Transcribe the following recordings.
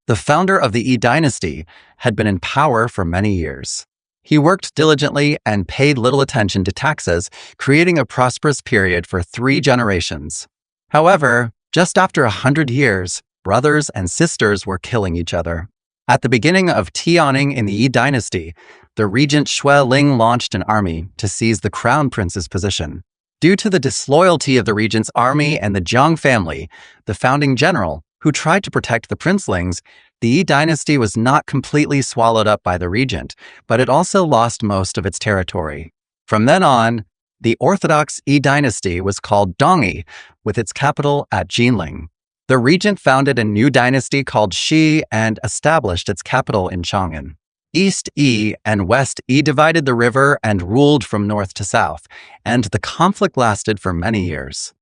The founder of the Yi dynasty had been in power for many years. He worked diligently and paid little attention to taxes, creating a prosperous period for 3 generations. However, just after 100 years, brothers and sisters were killing each other. At the beginning of Tianning in the Yi dynasty, the regent Xue Ling launched an army to seize the crown prince's position. Due to the disloyalty of the regent's army and the Jiang family, the founding general, who tried to protect the princelings, the Yi dynasty was not completely swallowed up by the regent, but it also lost most of its territory. From then on, the Orthodox Yi dynasty was called Dongyi, with its capital at Jinling. The regent founded a new dynasty called Shi and established its capital in Chang'an. East Yi and West Yi divided the river and ruled from north to south, and the conflict lasted for many years.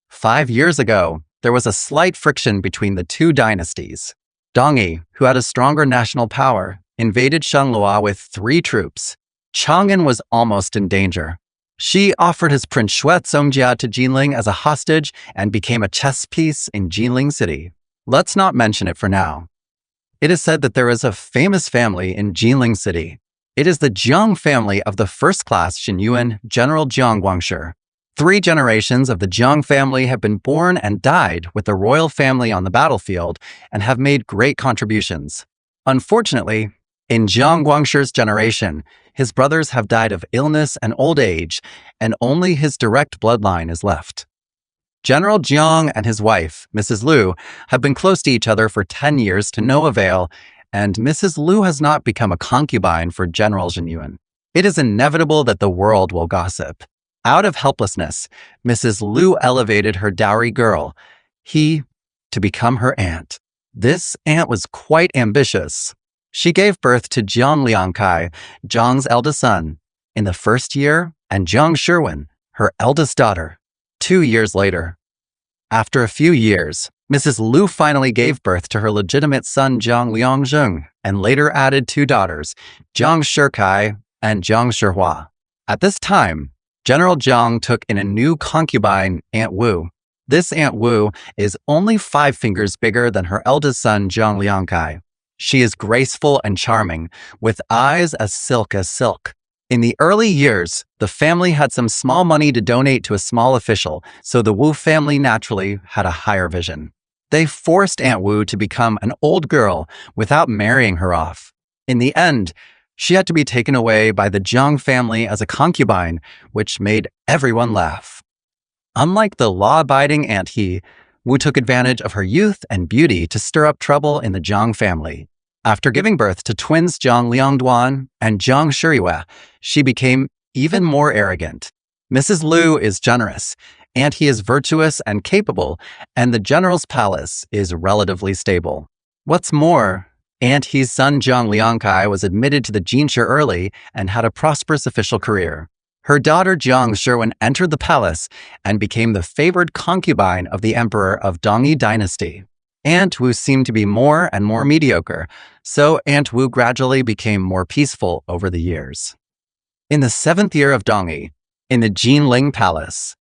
5 years ago, there was a slight friction between the two dynasties. Dongyi, who had a stronger national power, invaded Shanglua with 3 troops. Chang'an was almost in danger. Shi offered his prince Xue Songjia to Jinling as a hostage and became a chess piece in Jinling city. Let's not mention it for now. It is said that there is a famous family in Jinling city. It is the Jiang family of the first-class Xinyuan General Jiang Guangshi. 3 generations of the Jiang family have been born and died with the royal family on the battlefield and have made great contributions. Unfortunately, in Jiang Guangshi's generation, his brothers have died of illness and old age, and only his direct bloodline is left. General Jiang and his wife, Mrs. Liu, have been close to each other for 10 years to no avail, and Mrs. Liu has not become a concubine for General Xinyuan. It is inevitable that the world will gossip. Out of helplessness, Mrs. Liu elevated her dowry girl, He, to become her aunt. This aunt was quite ambitious. She gave birth to Jiang Liangkai, Zhang's eldest son, in the first year, and Jiang Shiwen, her eldest daughter, 2 years later. After a few years, Mrs. Liu finally gave birth to her legitimate son Jiang Liangzheng and later added 2 daughters, Jiang Shikai and Jiang Shihua. At this time, General Jiang took in a new concubine, Aunt Wu. This Aunt Wu is only 5 fingers bigger than her eldest son Jiang Liangkai. She is graceful and charming, with eyes as silk as silk. In the early years, the family had some small money to donate to a small official, so the Wu family naturally had a higher vision. They forced Aunt Wu to become an old girl without marrying her off. In the end, she had to be taken away by the Jiang family as a concubine, which made everyone laugh. Unlike the law-abiding Aunt He, Wu took advantage of her youth and beauty to stir up trouble in the Jiang family. After giving birth to twins Jiang Liangduan and Jiang Shiriyue, she became even more arrogant. Mrs. Liu is generous, Aunt He is virtuous and capable, and the general's palace is relatively stable. What's more, Aunt He's son Jiang Liangkai was admitted to the Jinshi early and had a prosperous official career. Her daughter Jiang Shiwen entered the palace and became the favored concubine of the emperor of Dongyi dynasty. Aunt Wu seemed to be more and more mediocre, so Aunt Wu gradually became more peaceful over the years. In the 7th year of Dongyi, in the Jinling Palace,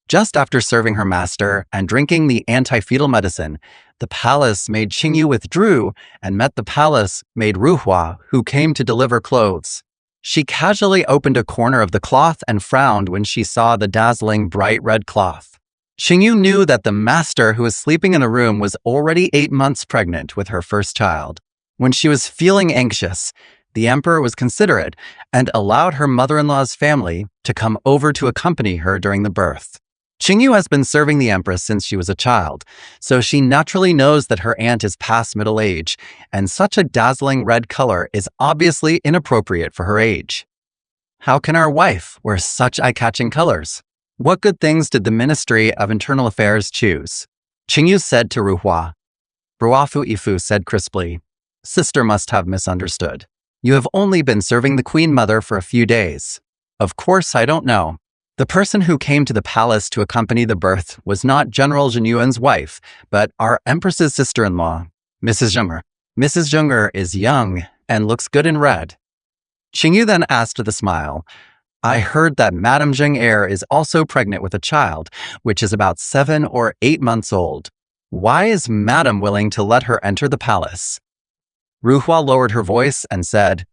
just after serving her master and drinking the anti-fetal medicine, the palace maid Qingyu withdrew and met the palace maid Ruhua, who came to deliver clothes. She casually opened a corner of the cloth and frowned when she saw the dazzling bright red cloth. Qingyu knew that the master who was sleeping in the room was already 8 months pregnant with her first child. When she was feeling anxious, the emperor was considerate and allowed her mother-in-law's family to come over to accompany her during the birth. Qingyu has been serving the empress since she was a child, so she naturally knows that her aunt is past middle age, and such a dazzling red color is obviously inappropriate for her age. How can our wife wear such eye-catching colors? What good things did the Ministry of Internal Affairs choose? Qingyu said to Ruhua. Ruafu Ifu said crisply, "Sister must have misunderstood. You have only been serving the Queen Mother for a few days. Of course, I don't know. The person who came to the palace to accompany the birth was not General Zhenyuan's wife, but our Empress's sister-in-law, Mrs. Zheng'er. Mrs. Zheng'er is young and looks good in red." Qingyu then asked with a smile, "I heard that Madame Zheng'er is also pregnant with a child, which is about 7 or 8 months old. Why is Madam willing to let her enter the palace? Ruhua lowered her voice and said,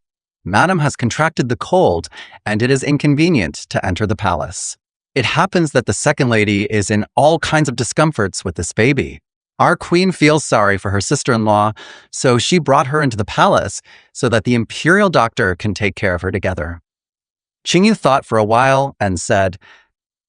Madam has contracted the cold, and it is inconvenient to enter the palace. It happens that the second lady is in all kinds of discomforts with this baby. Our queen feels sorry for her sister-in-law, so she brought her into the palace so that the imperial doctor can take care of her together. Qingyu thought for a while and said,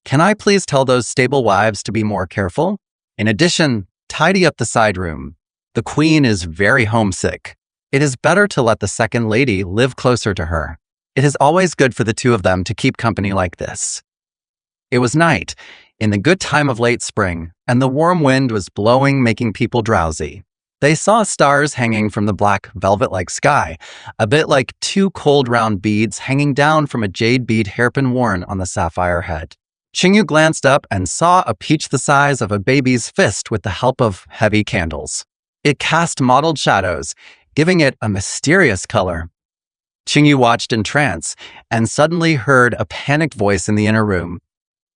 Can I please tell those stable wives to be more careful? In addition, tidy up the side room. The queen is very homesick. It is better to let the second lady live closer to her. It is always good for the two of them to keep company like this. It was night, in the good time of late spring, and the warm wind was blowing, making people drowsy. They saw stars hanging from the black velvet-like sky, a bit like two cold round beads hanging down from a jade bead hairpin worn on the sapphire head. Qingyu glanced up and saw a peach the size of a baby's fist with the help of heavy candles. It cast mottled shadows, giving it a mysterious color. Qingyu watched in trance and suddenly heard a panicked voice in the inner room.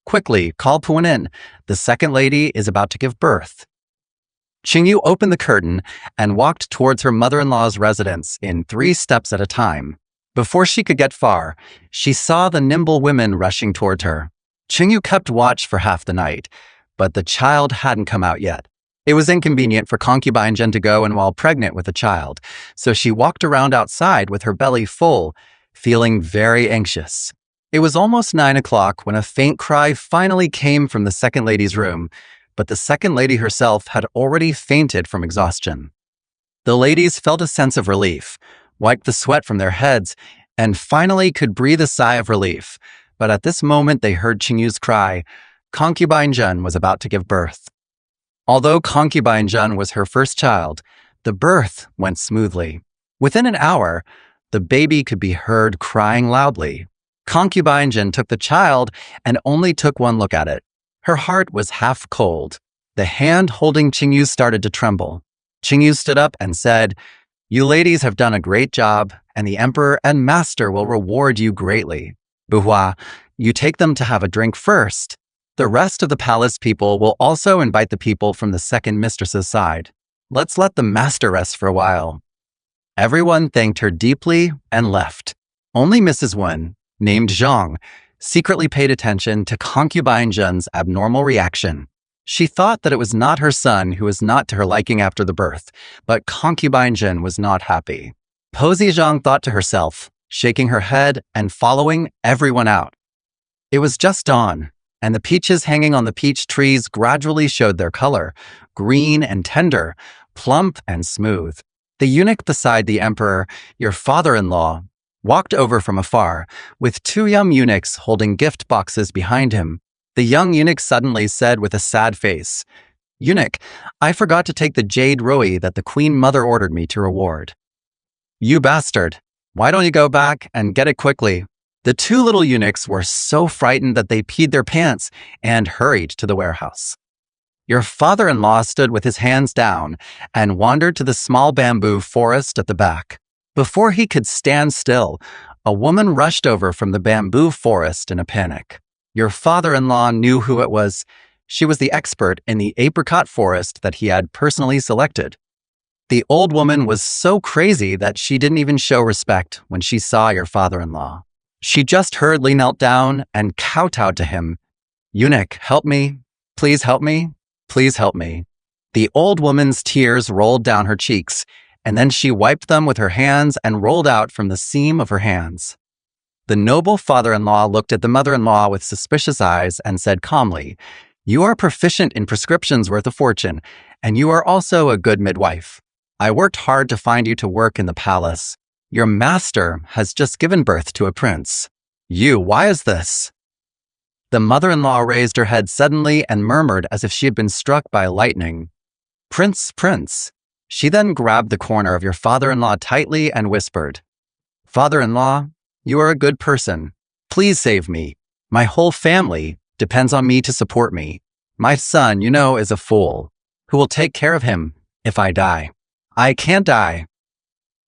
Quickly, call Puan in. The second lady is about to give birth. Qingyu opened the curtain and walked towards her mother-in-law's residence in 3 steps at a time. Before she could get far, she saw the nimble women rushing toward her. Qingyu kept watch for half the night, but the child hadn't come out yet. It was inconvenient for concubine Jen to go in while pregnant with a child, so she walked around outside with her belly full, feeling very anxious. It was almost 9 o'clock when a faint cry finally came from the second lady's room, but the second lady herself had already fainted from exhaustion. The ladies felt a sense of relief, wiped the sweat from their heads, and finally could breathe a sigh of relief. But at this moment they heard Qingyu's cry. Concubine Jen was about to give birth. Although concubine Jen was her first child, the birth went smoothly. Within an hour, the baby could be heard crying loudly. Concubine Jen took the child and only took one look at it. Her heart was half cold. The hand holding Qingyu started to tremble. Qingyu stood up and said, You ladies have done a great job, and the emperor and master will reward you greatly. Buhua, you take them to have a drink first. The rest of the palace people will also invite the people from the second mistress's side. Let's let the master rest for a while. Everyone thanked her deeply and left. Only Mrs. Wen, named Zhang, secretly paid attention to concubine Zhen's abnormal reaction. She thought that it was not her son who was not to her liking after the birth, but concubine Zhen was not happy. Posy Zhang thought to herself, shaking her head and following everyone out. It was just dawn, and the peaches hanging on the peach trees gradually showed their color, green and tender, plump and smooth. The eunuch beside the emperor, your father-in-law, walked over from afar, with 2 young eunuchs holding gift boxes behind him. The young eunuch suddenly said with a sad face, Eunuch, I forgot to take the jade roi that the queen mother ordered me to reward. You bastard, why don't you go back and get it quickly? The 2 little eunuchs were so frightened that they peed their pants and hurried to the warehouse. Your father-in-law stood with his hands down and wandered to the small bamboo forest at the back. Before he could stand still, a woman rushed over from the bamboo forest in a panic. Your father-in-law knew who it was. She was the expert in the apricot forest that he had personally selected. The old woman was so crazy that she didn't even show respect when she saw your father-in-law. She just hurriedly knelt down and kowtowed to him. Eunuch, help me. Please help me. Please help me. The old woman's tears rolled down her cheeks, and then she wiped them with her hands and rolled out from the seam of her hands. The noble father-in-law looked at the mother-in-law with suspicious eyes and said calmly, You are proficient in prescriptions worth a fortune, and you are also a good midwife. I worked hard to find you to work in the palace. Your master has just given birth to a prince. Why is this? The mother-in-law raised her head suddenly and murmured as if she had been struck by lightning. Prince, prince. She then grabbed the corner of your father-in-law tightly and whispered, Father-in-law, you are a good person. Please save me. My whole family depends on me to support me. My son, is a fool. Who will take care of him if I die? I can't die.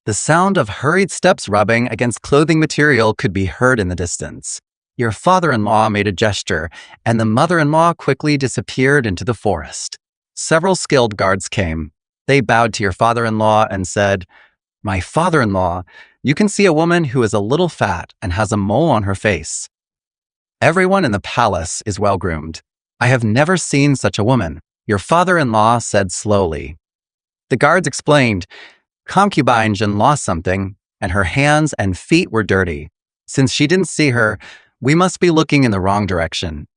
The sound of hurried steps rubbing against clothing material could be heard in the distance. Your father-in-law made a gesture, and the mother-in-law quickly disappeared into the forest. Several skilled guards came. They bowed to your father-in-law and said, "My father-in-law, you can see a woman who is a little fat and has a mole on her face. Everyone in the palace is well-groomed. I have never seen such a woman," your father-in-law said slowly. The guards explained, "Concubine Jin lost something, and her hands and feet were dirty. Since she didn't see her, we must be looking in the wrong direction."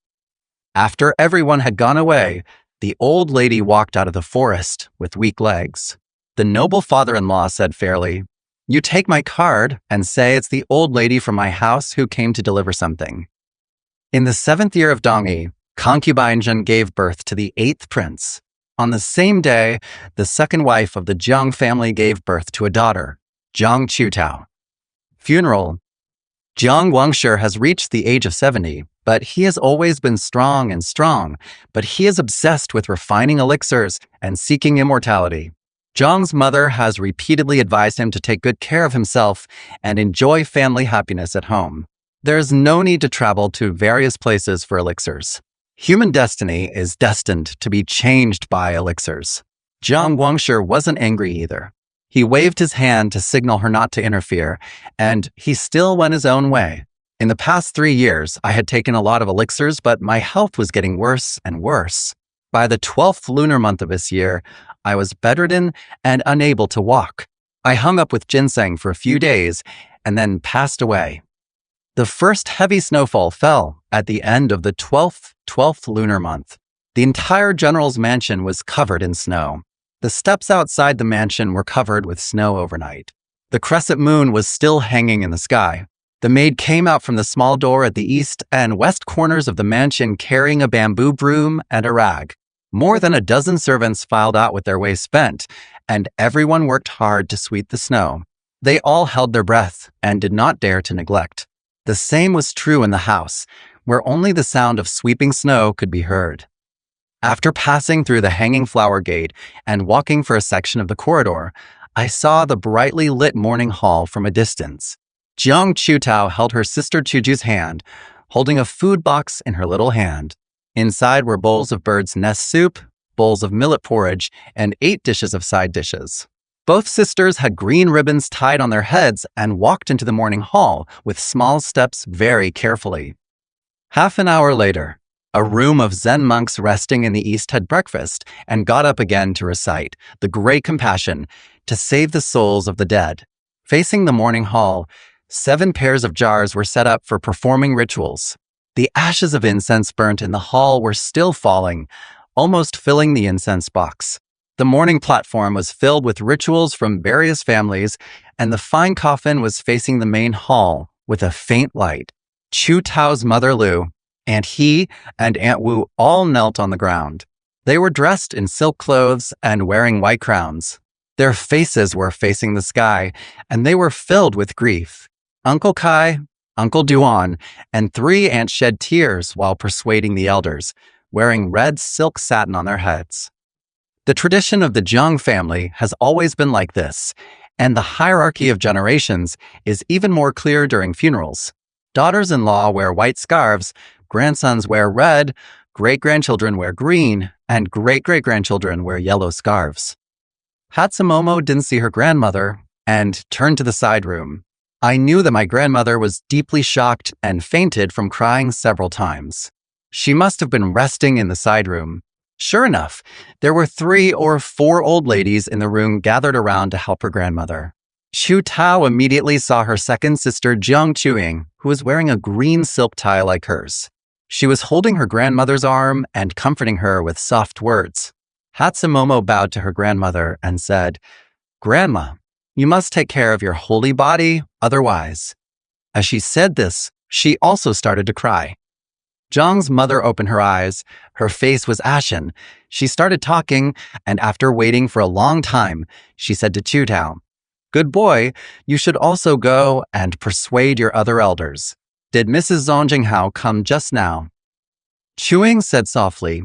After everyone had gone away, the old lady walked out of the forest with weak legs. The noble father-in-law said fairly, "You take my card and say it's the old lady from my house who came to deliver something." In the 7th year of Dongyi, concubine Jin gave birth to the 8th prince. On the same day, the second wife of the Jiang family gave birth to a daughter, Jiang Chutao. Funeral. Jiang Guangshi has reached the age of 70, but he has always been strong, but he is obsessed with refining elixirs and seeking immortality. Jiang's mother has repeatedly advised him to take good care of himself and enjoy family happiness at home. There is no need to travel to various places for elixirs. Human destiny is destined to be changed by elixirs. Jiang Guangshi wasn't angry either. He waved his hand to signal her not to interfere, and he still went his own way. In the past 3 years, I had taken a lot of elixirs, but my health was getting worse and worse. By the 12th lunar month of this year, I was bedridden and unable to walk. I hung up with ginseng for a few days and then passed away. The first heavy snowfall fell at the end of the 12th lunar month. The entire general's mansion was covered in snow. The steps outside the mansion were covered with snow overnight. The crescent moon was still hanging in the sky. The maid came out from the small door at the east and west corners of the mansion carrying a bamboo broom and a rag. More than a dozen servants filed out with their way spent, and everyone worked hard to sweep the snow. They all held their breath and did not dare to neglect. The same was true in the house, where only the sound of sweeping snow could be heard. After passing through the hanging flower gate and walking for a section of the corridor, I saw the brightly lit morning hall from a distance. Jiang Chutao held her sister Chuju's hand, holding a food box in her little hand. Inside were bowls of bird's nest soup, bowls of millet porridge, and 8 dishes of side dishes. Both sisters had green ribbons tied on their heads and walked into the morning hall with small steps very carefully. Half an hour later, a room of Zen monks resting in the east had breakfast and got up again to recite the Great Compassion to save the souls of the dead. Facing the morning hall, 7 pairs of jars were set up for performing rituals. The ashes of incense burnt in the hall were still falling, almost filling the incense box. The morning platform was filled with rituals from various families, and the fine coffin was facing the main hall with a faint light. Chu Tao's mother Lu, and he and Aunt Wu all knelt on the ground. They were dressed in silk clothes and wearing white crowns. Their faces were facing the sky, and they were filled with grief. Uncle Kai, Uncle Duan, and 3 aunts shed tears while persuading the elders, wearing red silk satin on their heads. The tradition of the Jiang family has always been like this, and the hierarchy of generations is even more clear during funerals. Daughters-in-law wear white scarves, grandsons wear red, great-grandchildren wear green, and great-great-grandchildren wear yellow scarves. Hatsumomo didn't see her grandmother and turned to the side room. I knew that my grandmother was deeply shocked and fainted from crying several times. She must have been resting in the side room. Sure enough, there were 3 or 4 old ladies in the room gathered around to help her grandmother. Chu Tao immediately saw her second sister Jiang Chuing, who was wearing a green silk tie like hers. She was holding her grandmother's arm and comforting her with soft words. Hatsumomo bowed to her grandmother and said, "Grandma, you must take care of your holy body, otherwise." As she said this, she also started to cry. Jiang's mother opened her eyes. Her face was ashen. She started talking, and after waiting for a long time, she said to Chu Tao, "Good boy, you should also go and persuade your other elders. Did Mrs. Zongjinghao come just now?" Chuing said softly,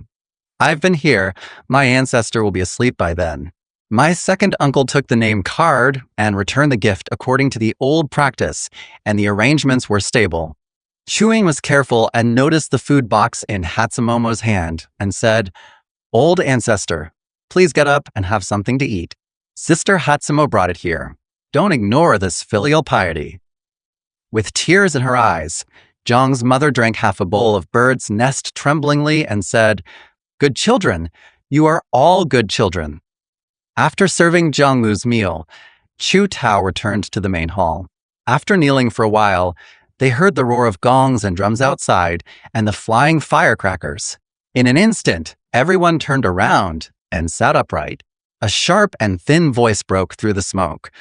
"I've been here. My ancestor will be asleep by then." My second uncle took the name card and returned the gift according to the old practice, and the arrangements were stable. Chuing was careful and noticed the food box in Hatsumomo's hand and said, Old ancestor, please get up and have something to eat. Sister Hatsumo brought it here. Don't ignore this filial piety. With tears in her eyes, Zhang's mother drank half a bowl of bird's nest tremblingly and said, "Good children, you are all good children." After serving Zhanglu's meal, Chu Tao returned to the main hall. After kneeling for a while, they heard the roar of gongs and drums outside and the flying firecrackers. In an instant, everyone turned around and sat upright. A sharp and thin voice broke through the smoke.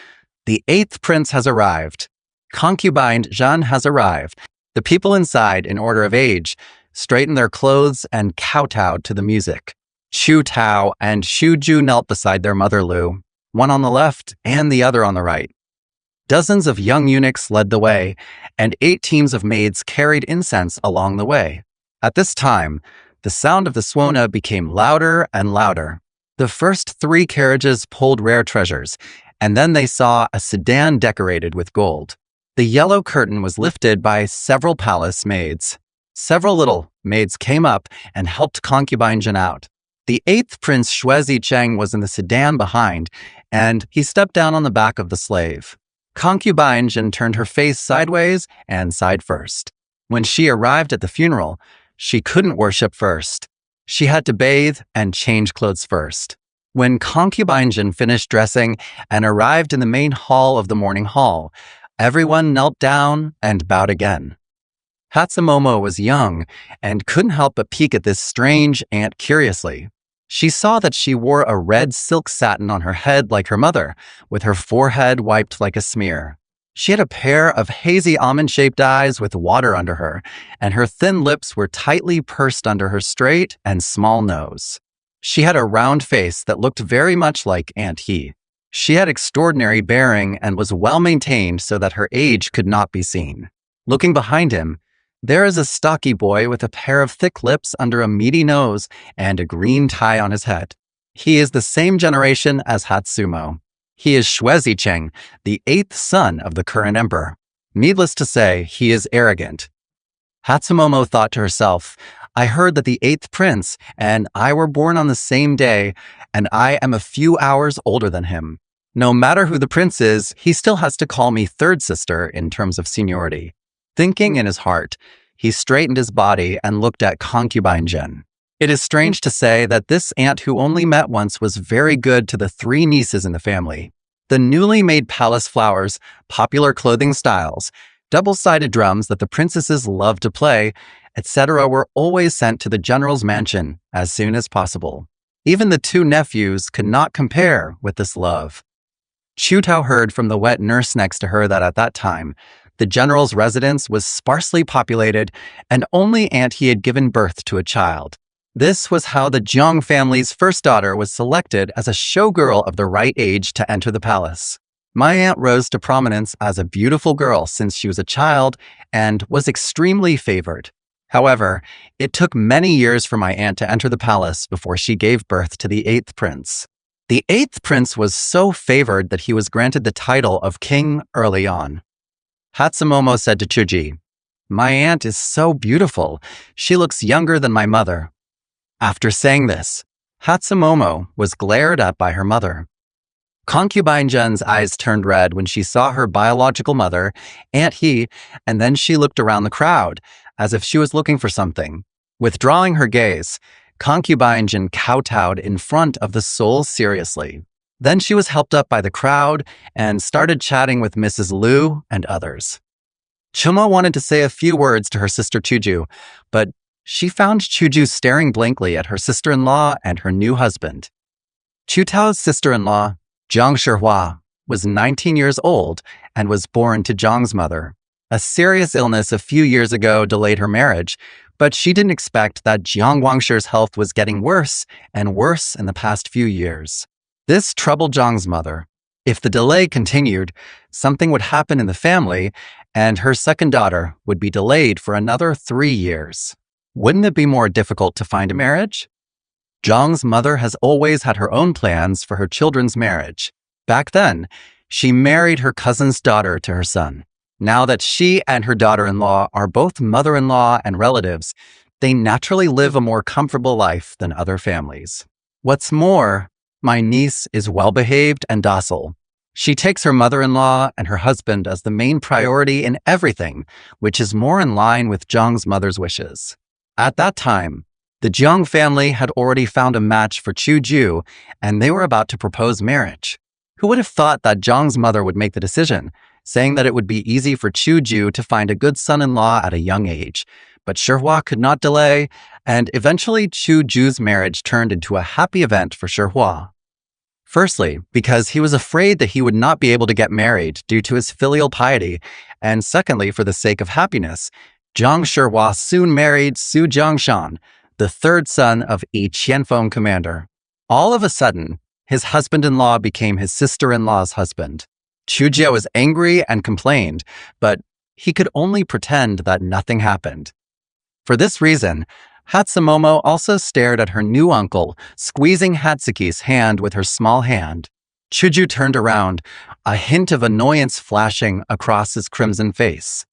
"The eighth prince has arrived. Concubine Zhan has arrived." The people inside, in order of age, straightened their clothes and kowtowed to the music. Chu Tao and Xu Ju knelt beside their mother Lu, one on the left and the other on the right. Dozens of young eunuchs led the way, and 8 teams of maids carried incense along the way. At this time, the sound of the suona became louder and louder. The first 3 carriages pulled rare treasures, and then they saw a sedan decorated with gold. The yellow curtain was lifted by several palace maids. Several little maids came up and helped concubine Zhen out. The 8th prince Shuezi Cheng was in the sedan behind, and he stepped down on the back of the slave. Concubine Zhen turned her face sideways and side first. When she arrived at the funeral, she couldn't worship first. She had to bathe and change clothes first. When concubine Zhen finished dressing and arrived in the main hall of the morning hall, everyone knelt down and bowed again. Hatsumomo was young and couldn't help but peek at this strange aunt curiously. She saw that she wore a red silk satin on her head like her mother, with her forehead wiped like a smear. She had a pair of hazy almond-shaped eyes with water under her, and her thin lips were tightly pursed under her straight and small nose. She had a round face that looked very much like Aunt He. She had extraordinary bearing and was well maintained so that her age could not be seen. Looking behind him, there is a stocky boy with a pair of thick lips under a meaty nose and a green tie on his head. He is the same generation as Hatsumo. He is Shuezi Cheng, the 8th son of the current emperor. Needless to say, he is arrogant. Hatsumomo thought to herself, "I heard that the 8th prince and I were born on the same day, and I am a few hours older than him. No matter who the prince is, he still has to call me third sister in terms of seniority." Thinking in his heart, he straightened his body and looked at concubine Zhen. It is strange to say that this aunt who only met once was very good to the 3 nieces in the family. The newly made palace flowers, popular clothing styles, double-sided drums that the princesses loved to play, etc. were always sent to the general's mansion as soon as possible. Even the 2 nephews could not compare with this love. Chu Tao heard from the wet nurse next to her that at that time, the general's residence was sparsely populated and only Aunt He had given birth to a child. This was how the Jiang family's first daughter was selected as a showgirl of the right age to enter the palace. My aunt rose to prominence as a beautiful girl since she was a child and was extremely favored. However, it took many years for my aunt to enter the palace before she gave birth to the 8th prince. The 8th prince was so favored that he was granted the title of king early on. Hatsumomo said to Chuji, "My aunt is so beautiful. She looks younger than my mother." After saying this, Hatsumomo was glared at by her mother. Concubine Zhen's eyes turned red when she saw her biological mother, Aunt He, and then she looked around the crowd, as if she was looking for something. Withdrawing her gaze, concubine Zhen kowtowed in front of the soul seriously. Then she was helped up by the crowd and started chatting with Mrs. Lu and others. Chuma wanted to say a few words to her sister Chuju, but she found Chuju staring blankly at her sister-in-law and her new husband. Chu Tao's sister-in-law, Jiang Shihua, was 19 years old and was born to Jiang's mother. A serious illness a few years ago delayed her marriage, but she didn't expect that Jiang Wangshi's health was getting worse and worse in the past few years. This troubled Jiang's mother. If the delay continued, something would happen in the family, and her second daughter would be delayed for another 3 years. Wouldn't it be more difficult to find a marriage? Jiang's mother has always had her own plans for her children's marriage. Back then, she married her cousin's daughter to her son. Now that she and her daughter-in-law are both mother-in-law and relatives, they naturally live a more comfortable life than other families. What's more, my niece is well-behaved and docile. She takes her mother-in-law and her husband as the main priority in everything, which is more in line with Jiang's mother's wishes. At that time, the Jiang family had already found a match for Chu Ju, and they were about to propose marriage. Who would have thought that Jiang's mother would make the decision, saying that it would be easy for Chu Ju to find a good son-in-law at a young age? But Shihua could not delay, and eventually Chu Ju's marriage turned into a happy event for Shihua. Firstly, because he was afraid that he would not be able to get married due to his filial piety, and secondly, for the sake of happiness, Jiang Shihua soon married Su Jiangshan, the third son of Yi Qianfeng commander. All of a sudden, his husband-in-law became his sister-in-law's husband. Chu Jie was angry and complained, but he could only pretend that nothing happened. For this reason, Hatsumomo also stared at her new uncle, squeezing Hatsuki's hand with her small hand. Chuju turned around, a hint of annoyance flashing across his crimson face.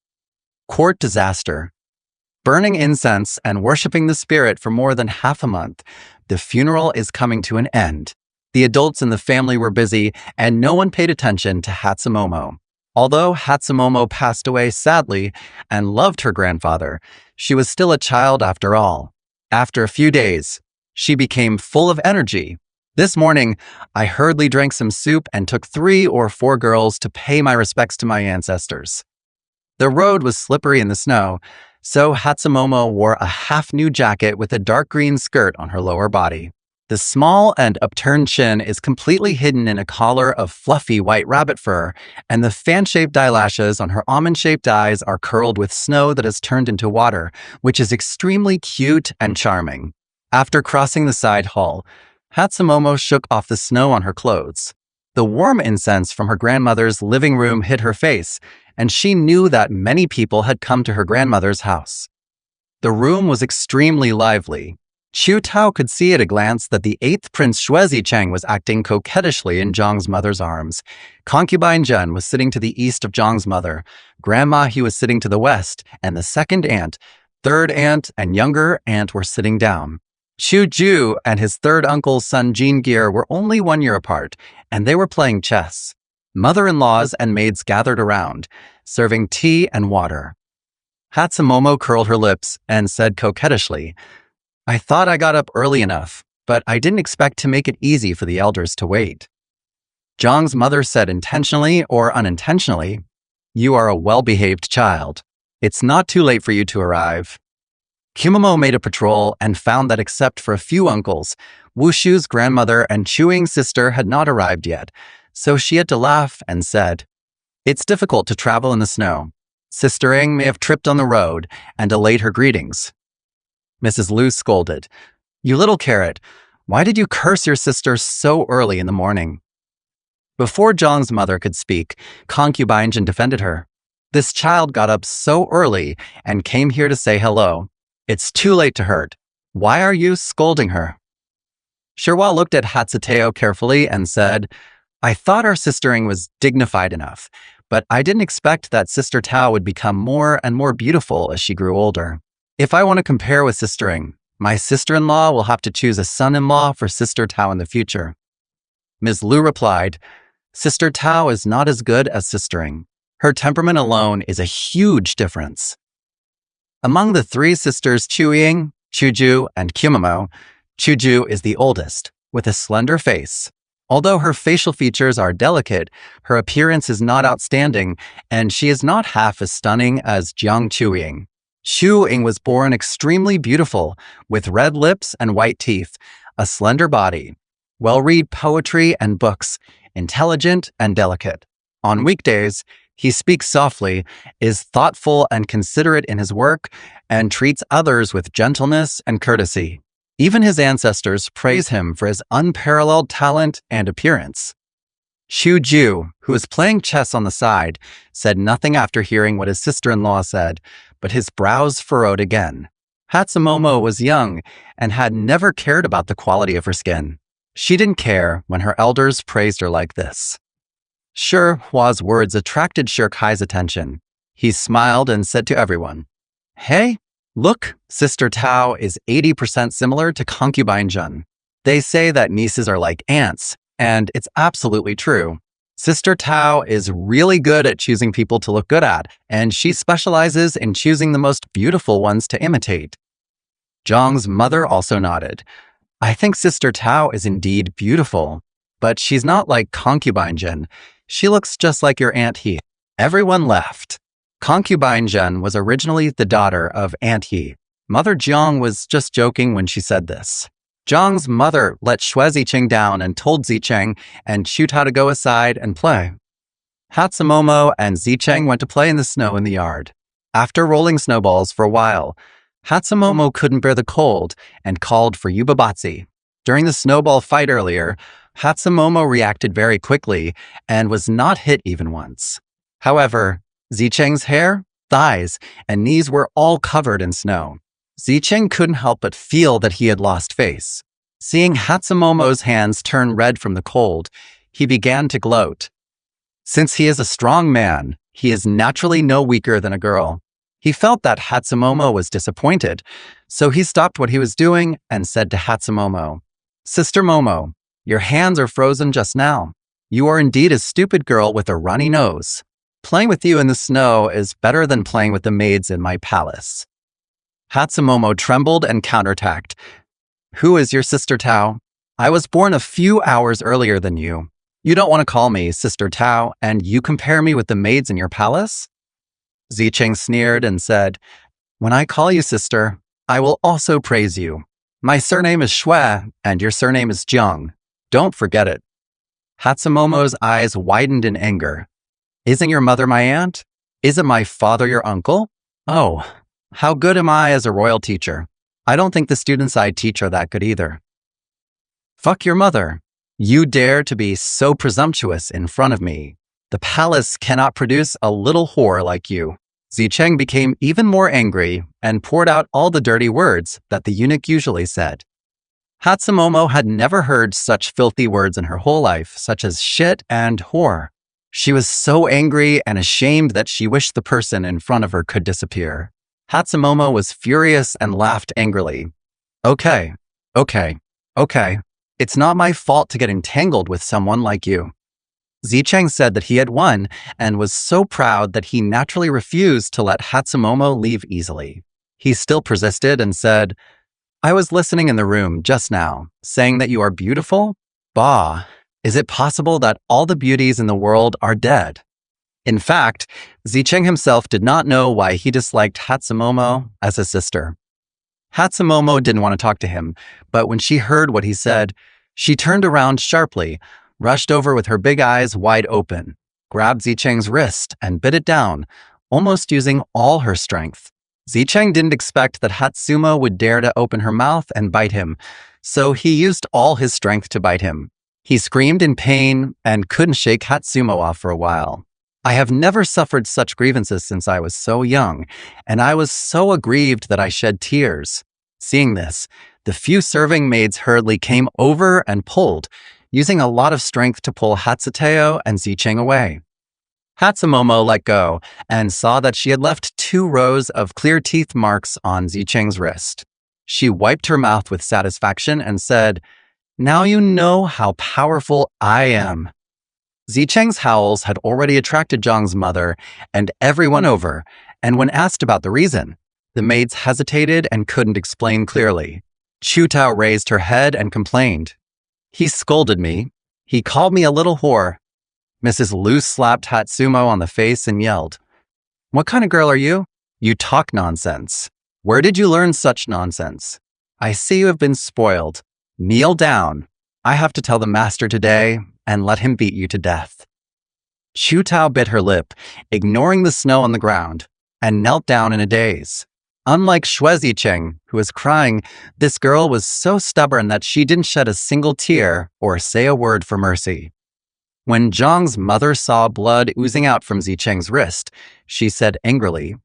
Court disaster. Burning incense and worshipping the spirit for more than half a month, the funeral is coming to an end. The adults in the family were busy, and no one paid attention to Hatsumomo. Although Hatsumomo passed away sadly and loved her grandfather, she was still a child after all. After a few days, she became full of energy. This morning, I hurriedly drank some soup and took 3 or 4 girls to pay my respects to my ancestors. The road was slippery in the snow, so Hatsumomo wore a half-new jacket with a dark green skirt on her lower body. The small and upturned chin is completely hidden in a collar of fluffy white rabbit fur, and the fan-shaped eyelashes on her almond-shaped eyes are curled with snow that has turned into water, which is extremely cute and charming. After crossing the side hall, Hatsumomo shook off the snow on her clothes. The warm incense from her grandmother's living room hit her face, and she knew that many people had come to her grandmother's house. The room was extremely lively. Qiu Tao could see at a glance that the 8th Prince Shuezi Cheng was acting coquettishly in Zhang's mother's arms. Concubine Zhen was sitting to the east of Zhang's mother. Grandma He was sitting to the west, and the second aunt, third aunt, and younger aunt were sitting down. Chu Ju and his third uncle's son Jingir were only 1 year apart, and they were playing chess. Mother-in-laws and maids gathered around, serving tea and water. Hatsumomo curled her lips and said coquettishly, "I thought I got up early enough, but I didn't expect to make it easy for the elders to wait." Zhang's mother said intentionally or unintentionally, "You are a well-behaved child. It's not too late for you to arrive." Kimamo made a patrol and found that except for a few uncles, Wushu's grandmother and Chuing's sister had not arrived yet, so she had to laugh and said, "It's difficult to travel in the snow. Sister Ing may have tripped on the road and delayed her greetings." Mrs. Lu scolded, "You little carrot, why did you curse your sister so early in the morning?" Before Zhang's mother could speak, Concubine Jin defended her. "This child got up so early and came here to say hello. It's too late to hurt. Why are you scolding her?" Shihua looked at Hatsuteo carefully and said, "I thought our Sister Ing was dignified enough, but I didn't expect that Sister Tao would become more and more beautiful as she grew older. If I want to compare with Sister Ing, my sister-in-law will have to choose a son-in-law for Sister Tao in the future." Ms. Lu replied, "Sister Tao is not as good as Sister Ing. Her temperament alone is a huge difference." Among the 3 sisters Chuing, Chuju, and Kimamo, Chuju is the oldest, with a slender face. Although her facial features are delicate, her appearance is not outstanding, and she is not half as stunning as Jiang Chuing. Xu Ying was born extremely beautiful, with red lips and white teeth, a slender body, well-read poetry and books, intelligent and delicate. On weekdays, he speaks softly, is thoughtful and considerate in his work, and treats others with gentleness and courtesy. Even his ancestors praise him for his unparalleled talent and appearance. Xu Ju, who was playing chess on the side, said nothing after hearing what his sister-in-law said, but his brows furrowed again. Hatsumomo was young and had never cared about the quality of her skin. She didn't care when her elders praised her like this. Shihua's words attracted Shirkai's attention. He smiled and said to everyone, "Hey, Look, Sister Tao is 80% similar to Concubine Jun. They say that nieces are like aunts, and it's absolutely true. Sister Tao is really good at choosing people to look good at, and she specializes in choosing the most beautiful ones to imitate. Zhang's mother also nodded. I think Sister Tao is indeed beautiful, but she's not like Concubine Jin. She looks just like your Aunt He. Everyone left. Concubine Zhen was originally the daughter of Aunt He. Mother Jiang was just joking when she said this. Jiang's mother let Xue Zicheng down and told Zicheng and Qiutao to go aside and play. Hatsumomo and Zicheng went to play in the snow in the yard. After rolling snowballs for a while, Hatsumomo couldn't bear the cold and called for Yubabatsu. During the snowball fight earlier, Hatsumomo reacted very quickly and was not hit even once. However, Zicheng's hair, thighs, and knees were all covered in snow. Zicheng couldn't help but feel that he had lost face. Seeing Hatsumomo's hands turn red from the cold, he began to gloat. Since he is a strong man, he is naturally no weaker than a girl. He felt that Hatsumomo was disappointed, so he stopped what he was doing and said to Hatsumomo, Sister Momo, your hands are frozen just now. You are indeed a stupid girl with a runny nose. Playing with you in the snow is better than playing with the maids in my palace. Hatsumomo trembled and counterattacked. Who is your Sister Tao? I was born a few hours earlier than you. You don't want to call me Sister Tao, and you compare me with the maids in your palace? Zicheng sneered and said, When I call you sister, I will also praise you. My surname is Xue, and your surname is Jiang. Don't forget it. Hatsumomo's eyes widened in anger. Isn't your mother my aunt? Isn't my father your uncle? Oh, how good am I as a royal teacher? I don't think the students I teach are that good either. Fuck your mother. You dare to be so presumptuous in front of me. The palace cannot produce a little whore like you. Zicheng became even more angry and poured out all the dirty words that the eunuch usually said. Hatsumomo had never heard such filthy words in her whole life, such as shit and whore. She was so angry and ashamed that she wished the person in front of her could disappear. Hatsumomo was furious and laughed angrily. Okay. It's not my fault to get entangled with someone like you. Zicheng said that he had won and was so proud that he naturally refused to let Hatsumomo leave easily. He still persisted and said, I was listening in the room just now, saying that you are beautiful? Bah, is it possible that all the beauties in the world are dead? In fact, Zicheng himself did not know why he disliked Hatsumomo as a sister. Hatsumomo didn't want to talk to him, but when she heard what he said, she turned around sharply, rushed over with her big eyes wide open, grabbed Zicheng's wrist and bit it down, almost using all her strength. Zicheng didn't expect that Hatsumo would dare to open her mouth and bite him, so he used all his strength to bite him. He screamed in pain and couldn't shake Hatsumo off for a while. I have never suffered such grievances since I was so young, and I was so aggrieved that I shed tears. Seeing this, the few serving maids hurriedly came over and pulled, using a lot of strength to pull Hatsuteo and Zicheng away. Hatsumomo let go and saw that she had left 2 rows of clear teeth marks on Zicheng's wrist. She wiped her mouth with satisfaction and said, Now you know how powerful I am. Zicheng's howls had already attracted Zhang's mother and everyone over, and when asked about the reason, the maids hesitated and couldn't explain clearly. Qiutao raised her head and complained. He scolded me. He called me a little whore. Mrs. Lu slapped Hatsumo on the face and yelled, What kind of girl are you? You talk nonsense. Where did you learn such nonsense? I see you have been spoiled. Kneel down. I have to tell the master today and let him beat you to death. Qiutao bit her lip, ignoring the snow on the ground, and knelt down in a daze. Unlike Xue Zicheng, who was crying, this girl was so stubborn that she didn't shed a single tear or say a word for mercy. When Zhang's mother saw blood oozing out from Zicheng's wrist, she said angrily,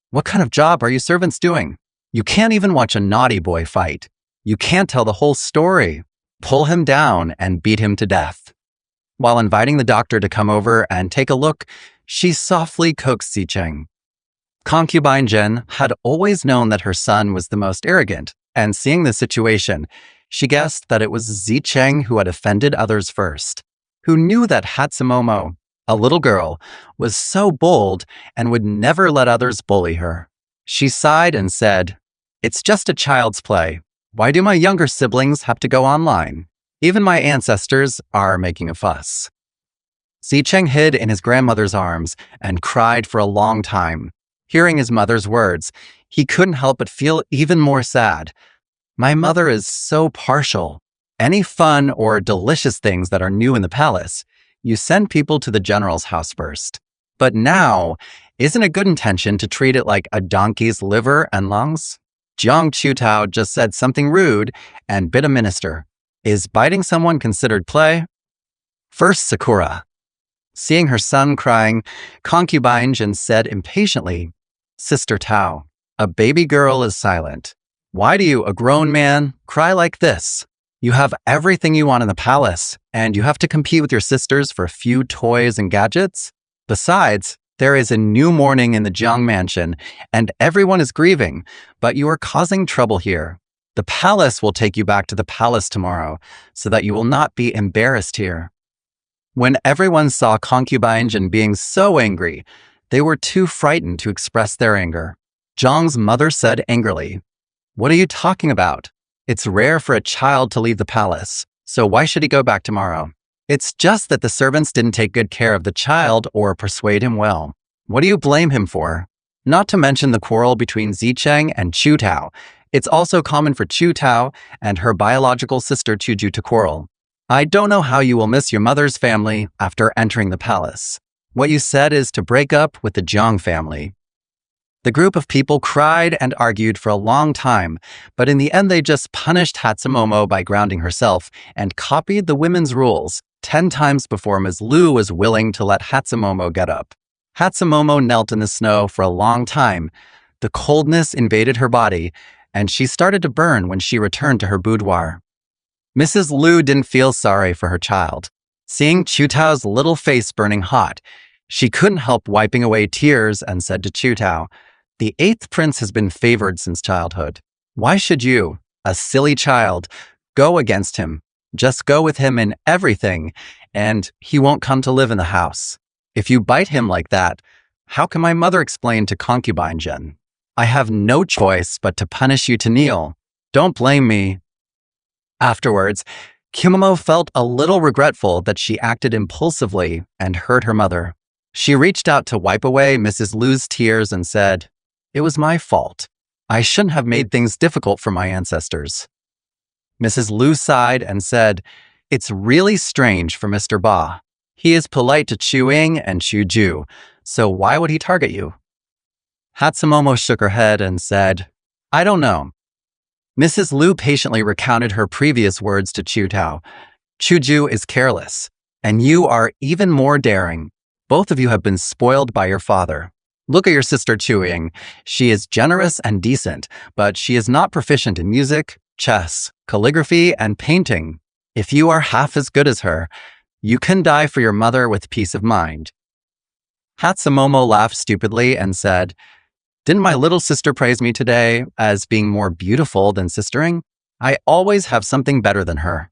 What kind of job are you servants doing? You can't even watch a naughty boy fight. You can't tell the whole story. Pull him down and beat him to death. While inviting the doctor to come over and take a look, she softly coaxed Zicheng. Concubine Jin had always known that her son was the most arrogant, and seeing the situation, she guessed that it was Zicheng who had offended others first, who knew that Hatsumomo, a little girl, was so bold and would never let others bully her. She sighed and said, "It's just a child's play. Why do my younger siblings have to go online? Even my ancestors are making a fuss." Zicheng hid in his grandmother's arms and cried for a long time. Hearing his mother's words, he couldn't help but feel even more sad. My mother is so partial. Any fun or delicious things that are new in the palace, you send people to the general's house first. But now, isn't it good intention to treat it like a donkey's liver and lungs? Jiang Chutao just said something rude and bit a minister. Is biting someone considered play? First, Sakura. Seeing her son crying, Concubine Jin said impatiently, "Sister Tao, a baby girl is silent. Why do you, a grown man, cry like this? You have everything you want in the palace, and you have to compete with your sisters for a few toys and gadgets? Besides, there is a new mourning in the Jiang mansion, and everyone is grieving, but you are causing trouble here. The palace will take you back to the palace tomorrow, so that you will not be embarrassed here." When everyone saw Concubine Jin being so angry, they were too frightened to express their anger. Jiang's mother said angrily, "What are you talking about? It's rare for a child to leave the palace, so why should he go back tomorrow? It's just that the servants didn't take good care of the child or persuade him well. What do you blame him for? Not to mention the quarrel between Zicheng and Chu Tao. It's also common for Chu Tao and her biological sister Chuju to quarrel. I don't know how you will miss your mother's family after entering the palace. What you said is to break up with the Jiang family." The group of people cried and argued for a long time, but in the end they just punished Hatsumomo by grounding herself and copied the women's rules 10 times before Ms. Lu was willing to let Hatsumomo get up. Hatsumomo knelt in the snow for a long time. The coldness invaded her body, and she started to burn when she returned to her boudoir. Mrs. Lu didn't feel sorry for her child. Seeing Chutao's little face burning hot, she couldn't help wiping away tears and said to Chutao, "The 8th prince has been favored since childhood. Why should you, a silly child, go against him? Just go with him in everything, and he won't come to live in the house. If you bite him like that, how can my mother explain to Concubine Jin? I have no choice but to punish you to kneel. Don't blame me." Afterwards, Kumamo felt a little regretful that she acted impulsively and hurt her mother. She reached out to wipe away Mrs. Lu's tears and said, "It was my fault. I shouldn't have made things difficult for my ancestors." Mrs. Lu sighed and said, "It's really strange for Mr. Ba. He is polite to Chu Ying and Chu Ju, so why would he target you?" Hatsumomo shook her head and said, "I don't know." Mrs. Lu patiently recounted her previous words to Chu Tao. "Chuju is careless, and you are even more daring. Both of you have been spoiled by your father. Look at your sister Chu Ying. She is generous and decent, but she is not proficient in music, chess, calligraphy, and painting. If you are half as good as her, you can die for your mother with peace of mind." Hatsumomo laughed stupidly and said, "Didn't my little sister praise me today as being more beautiful than sistering? I always have something better than her."